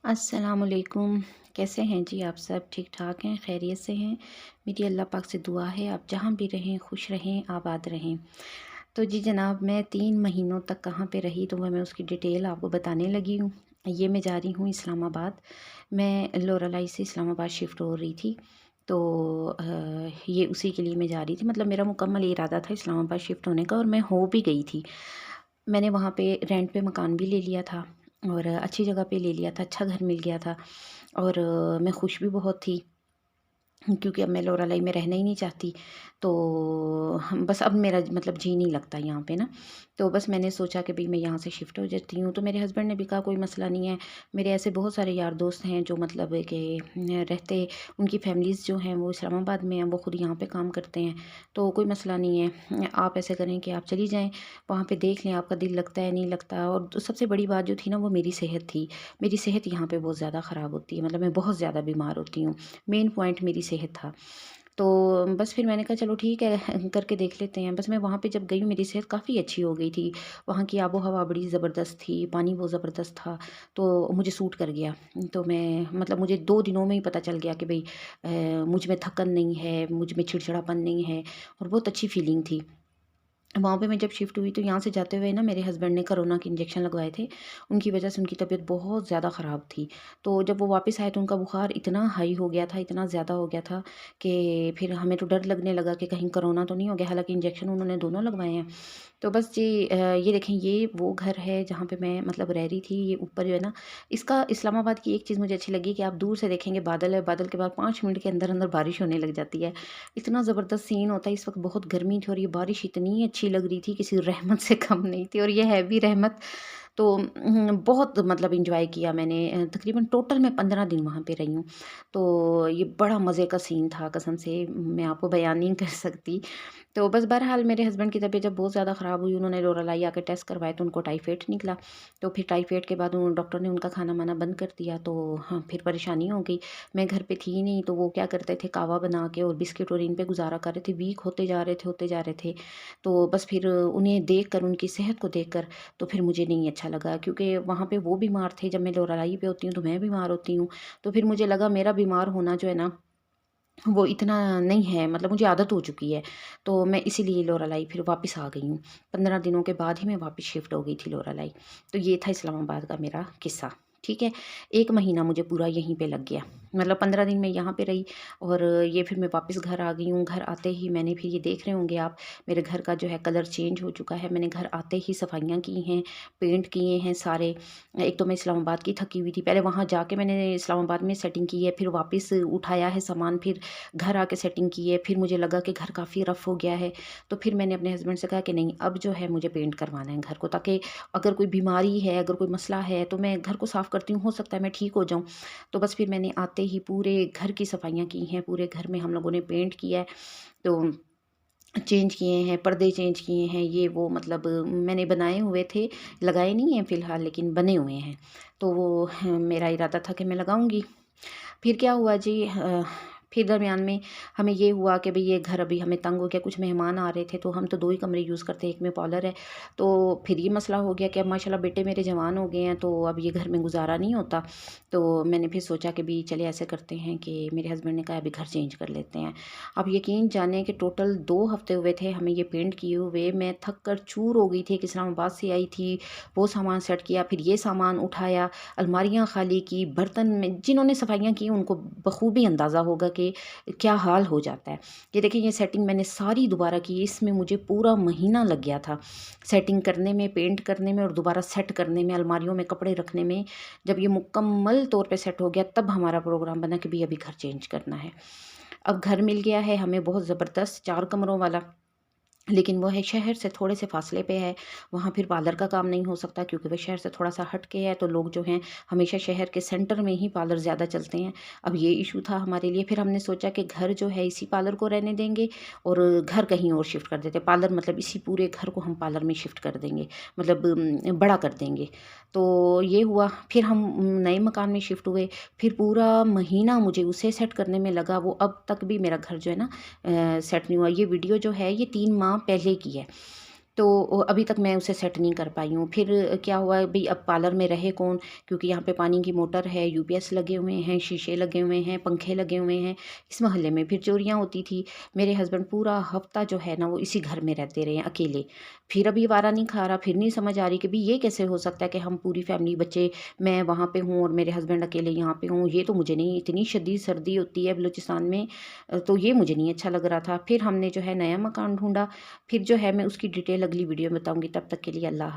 अस्सलामुअलैकुम। कैसे हैं जी आप सब? ठीक ठाक हैं, खैरियत से हैं? मेरी अल्लाह पाक से दुआ है आप जहाँ भी रहें खुश रहें, आबाद रहें। तो जी जनाब, मैं 3 महीनों तक कहाँ पे रही तो मैं उसकी डिटेल आपको बताने लगी हूँ। ये मैं जा रही हूँ इस्लामाबाद। मैं लोरालाई से इस्लामाबाद शिफ्ट हो रही थी। तो ये उसी के लिए मैं जा रही थी, मतलब मेरा मुकम्मल इरादा था इस्लामाबाद शिफ्ट होने का, और मैं हो भी गई थी। मैंने वहाँ पे रेंट पे मकान भी ले लिया था और अच्छी जगह पे ले लिया था, अच्छा घर मिल गया था। और मैं खुश भी बहुत थी क्योंकि अब मैं लोरालाई में रहना ही नहीं चाहती। तो हम बस अब मेरा मतलब जी नहीं लगता यहाँ पे ना। तो बस मैंने सोचा कि भाई मैं यहाँ से शिफ्ट हो जाती हूँ। तो मेरे हस्बैंड ने भी कहा कोई मसला नहीं है। मेरे ऐसे बहुत सारे यार दोस्त हैं जो मतलब कि रहते, उनकी फैमिलीज़ जो हैं वो इस्लामाबाद में हैं, वो खुद यहाँ पे काम करते हैं। तो कोई मसला नहीं है, आप ऐसे करें कि आप चली जाएँ, वहाँ पे देख लें आपका दिल लगता है नहीं लगता। और सबसे बड़ी बात जो थी ना वो मेरी सेहत थी। मेरी सेहत यहाँ पे बहुत ज़्यादा ख़राब होती है, मतलब मैं बहुत ज़्यादा बीमार होती हूँ। मेन पॉइंट मेरी सेहत था। तो बस फिर मैंने कहा चलो ठीक है करके देख लेते हैं। बस मैं वहाँ पे जब गई मेरी सेहत काफ़ी अच्छी हो गई थी। वहाँ की आबो-हवा बड़ी ज़बरदस्त थी, पानी बहुत ज़बरदस्त था, तो मुझे सूट कर गया। तो मैं मतलब मुझे 2 दिनों में ही पता चल गया कि भई मुझ में थकन नहीं है, मुझ में चिड़चिड़ापन नहीं है और बहुत अच्छी फीलिंग थी। वहाँ पे मैं जब शिफ्ट हुई तो यहाँ से जाते हुए ना मेरे हस्बैंड ने कोरोना के इंजेक्शन लगवाए थे। उनकी वजह से उनकी तबीयत बहुत ज़्यादा ख़राब थी। तो जब वो वापस आए तो उनका बुखार इतना हाई हो गया था, इतना ज़्यादा हो गया था कि फिर हमें तो डर लगने लगा कि कहीं कोरोना तो नहीं हो गया। हालाँकि इंजेक्शन उन्होंने दोनों लगवाए हैं। तो बस जी ये देखें, ये वो घर है जहाँ पे मैं मतलब रह रही थी। ये ऊपर जो है ना, इसका इस्लामाबाद की एक चीज़ मुझे अच्छी लगी कि आप दूर से देखेंगे बादल है, बादल के बाद 5 मिनट के अंदर-अंदर बारिश होने लग जाती है। इतना ज़बरदस्त सीन होता है। इस वक़्त बहुत गर्मी थी और ये बारिश इतनी अच्छी लग रही थी, किसी रहमत से कम नहीं थी और ये है भी रहमत। तो बहुत मतलब एन्जॉय किया मैंने। तकरीबन टोटल मैं 15 दिन वहाँ पे रही हूँ। तो ये बड़ा मज़े का सीन था, कसम से मैं आपको बयान नहीं कर सकती। तो बस बहरहाल मेरे हस्बैंड की तबीयत जब बहुत ज़्यादा ख़राब हुई, उन्होंने लोरालाई आके टेस्ट करवाए तो उनको टाइफाइड निकला। तो फिर टाइफाइड के बाद उन डॉक्टर ने उनका खाना-वाना बंद कर दिया। तो हाँ, फिर परेशानी हो गई। मैं घर पे थी ही नहीं, तो वो क्या करते थे, कावा बना के और बिस्किट और इन पे गुज़ारा कर रहे थे। वीक होते जा रहे थे, होते जा रहे थे। तो बस फिर उन्हें देख कर, उनकी सेहत को देख कर तो फिर मुझे नहीं अच्छा लगा, क्योंकि वहाँ पे वो बीमार थे। जब मैं लोरालाई पे होती हूँ तो मैं बीमार होती हूँ। तो फिर मुझे लगा मेरा बीमार होना जो है ना वो इतना नहीं है, मतलब मुझे आदत हो चुकी है। तो मैं इसीलिए लोरालाई फिर वापस आ गई हूँ। 15 दिनों के बाद ही मैं वापस शिफ्ट हो गई थी लोरालाई। तो ये था इस्लामाबाद का मेरा किस्सा, ठीक है। 1 महीना मुझे पूरा यहीं पे लग गया। मतलब 15 दिन मैं यहाँ पे रही और ये फिर मैं वापस घर आ गई हूँ। घर आते ही मैंने फिर, ये देख रहे होंगे आप, मेरे घर का जो है कलर चेंज हो चुका है। मैंने घर आते ही सफाइयाँ की हैं, पेंट किए हैं सारे। एक तो मैं इस्लामाबाद की थकी हुई थी। पहले वहाँ जाके मैंने इस्लामाबाद में सेटिंग की है, फिर वापस उठाया है सामान, फिर घर आके सेटिंग की है। फिर मुझे लगा कि घर काफ़ी रफ़ हो गया है, तो फिर मैंने अपने हस्बैंड से कहा कि नहीं, अब जो है मुझे पेंट करवाना है घर को, ताकि अगर कोई बीमारी है, अगर कोई मसला है तो मैं घर को साफ़ करती हूँ, हो सकता है मैं ठीक हो जाऊँ। तो बस फिर मैंने आते ही पूरे घर की सफाइयाँ की हैं, पूरे घर में हम लोगों ने पेंट किया है। तो चेंज किए हैं, पर्दे चेंज किए हैं, ये वो मतलब मैंने बनाए हुए थे, लगाए नहीं हैं फ़िलहाल, लेकिन बने हुए हैं। तो वो मेरा इरादा था कि मैं लगाऊँगी। फिर क्या हुआ जी, फिर दरमियान में हमें ये हुआ कि भई ये घर अभी हमें तंग हो गया। कुछ मेहमान आ रहे थे, तो हम तो 2 ही कमरे यूज़ करते हैं, एक में पार्लर है। तो फिर ये मसला हो गया कि अब माशाल्लाह बेटे मेरे जवान हो गए हैं, तो अब ये घर में गुज़ारा नहीं होता। तो मैंने फिर सोचा कि भई चलिए ऐसे करते हैं कि मेरे हस्बैंड ने कहा अभी घर चेंज कर लेते हैं। अब यकीन जानें कि टोटल 2 हफ़्ते हुए थे हमें ये पेंट किए हुए। मैं थक कर चूर हो गई थी, एक इस्लामाबाद से आई थी, वो सामान सेट किया, फिर ये सामान उठाया, अलमारियाँ खाली की, बर्तन में जिन्होंने सफाइयाँ की उनको बखूबी अंदाज़ा होगा कि क्या हाल हो जाता है। ये देखिए, ये सेटिंग मैंने सारी दोबारा की, इसमें मुझे पूरा महीना लग गया था सेटिंग करने में, पेंट करने में और दोबारा सेट करने में, अलमारियों में कपड़े रखने में। जब ये मुकम्मल तौर पे सेट हो गया तब हमारा प्रोग्राम बना कि भई अभी घर चेंज करना है। अब घर मिल गया है हमें बहुत ज़बरदस्त 4 कमरों वाला। लेकिन वो है शहर से थोड़े से फ़ासले पे है। वहाँ फिर पार्लर का काम नहीं हो सकता, क्योंकि वो शहर से थोड़ा-सा हट के है, तो लोग जो हैं हमेशा शहर के सेंटर में ही पार्लर ज़्यादा चलते हैं। अब ये इश्यू था हमारे लिए। फिर हमने सोचा कि घर जो है इसी पार्लर को रहने देंगे और घर कहीं और शिफ्ट कर देते हैं। पार्लर मतलब इसी पूरे घर को हम पार्लर में शिफ्ट कर देंगे, मतलब बड़ा कर देंगे। तो ये हुआ। फिर हम नए मकान में शिफ्ट हुए। फिर पूरा महीना मुझे उसे सेट करने में लगा। वो अब तक भी मेरा घर जो है ना सेट नहीं हुआ। ये वीडियो जो है ये 3 माह पहले की है। तो अभी तक मैं उसे सेट नहीं कर पाई हूँ। फिर क्या हुआ भई, अब पार्लर में रहे कौन, क्योंकि यहाँ पे पानी की मोटर है, यूपीएस लगे हुए हैं, शीशे लगे हुए हैं, पंखे लगे हुए हैं। इस मोहल्ले में फिर चोरियाँ होती थी। मेरे हस्बैंड पूरा हफ्ता जो है ना वो इसी घर में रहते रहे अकेले। फिर अब ये वारा नहीं खा रहा, फिर नहीं समझ आ रही कि भई ये कैसे हो सकता है कि हम पूरी फैमिली, बच्चे, मैं वहाँ पे हूँ और मेरे हस्बैंड अकेले यहाँ पे हों। ये तो मुझे नहीं, इतनी शदीद सर्दी होती है बलूचिस्तान में, तो ये मुझे नहीं अच्छा लग रहा था। फिर हमने जो है नया मकान ढूँढा। फिर जो है मैं उसकी डिटेल अगली वीडियो में बताऊँगी। तब तक के लिए अल्लाह हाफ़िज़।